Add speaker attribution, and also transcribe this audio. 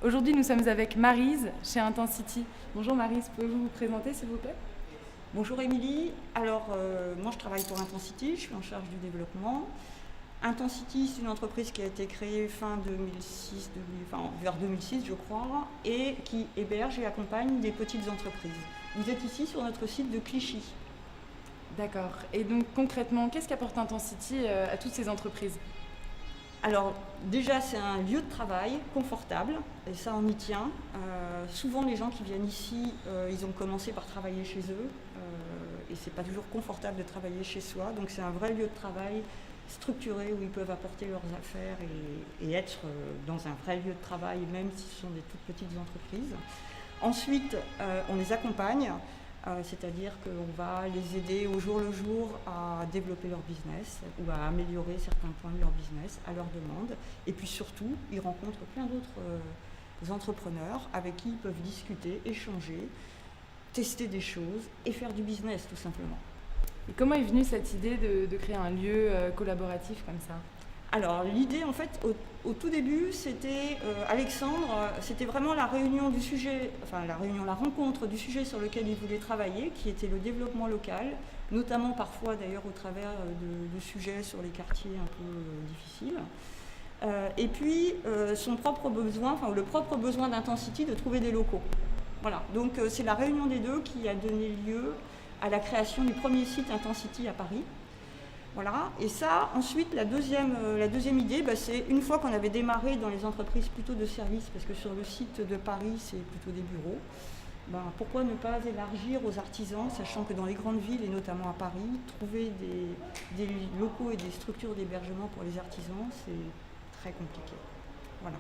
Speaker 1: Aujourd'hui, nous sommes avec Maryse chez Intensity. Bonjour Maryse, pouvez-vous vous présenter s'il vous plaît?
Speaker 2: Bonjour Émilie, alors moi je travaille pour Intensity, je suis en charge du développement. Intensity, c'est une entreprise qui a été créée fin 2006, vers 2006 je crois, et qui héberge et accompagne des petites entreprises. Vous êtes ici sur notre site de Clichy.
Speaker 1: D'accord. Et donc concrètement, qu'est-ce qu'apporte Intensity à toutes ces entreprises?
Speaker 2: Alors déjà c'est un lieu de travail confortable, et ça on y tient. Souvent les gens qui viennent ici, ils ont commencé par travailler chez eux, et c'est pas toujours confortable de travailler chez soi, donc c'est un vrai lieu de travail structuré où ils peuvent apporter leurs affaires et être dans un vrai lieu de travail, même si ce sont des toutes petites entreprises. Ensuite, on les accompagne, c'est-à-dire qu'on va les aider au jour le jour à développer leur business ou à améliorer certains points de leur business à leur demande. Et puis surtout, ils rencontrent plein d'autres entrepreneurs avec qui ils peuvent discuter, échanger, tester des choses et faire du business tout simplement.
Speaker 1: Et comment est venue cette idée de créer un lieu collaboratif comme ça?
Speaker 2: Alors l'idée en fait au tout début c'était Alexandre, c'était vraiment la réunion du sujet, la rencontre du sujet sur lequel il voulait travailler, qui était le développement local, notamment parfois d'ailleurs au travers de sujets sur les quartiers un peu difficiles. Et puis son propre besoin, le propre besoin d'Intensity de trouver des locaux. Voilà, donc c'est la réunion des deux qui a donné lieu à la création du premier site Intensity à Paris. Voilà. Et ça, ensuite, la deuxième idée, c'est une fois qu'on avait démarré dans les entreprises plutôt de services, parce que sur le site de Paris, c'est plutôt des bureaux, pourquoi ne pas élargir aux artisans, sachant que dans les grandes villes, et notamment à Paris, trouver des locaux et des structures d'hébergement pour les artisans, c'est très compliqué. Voilà.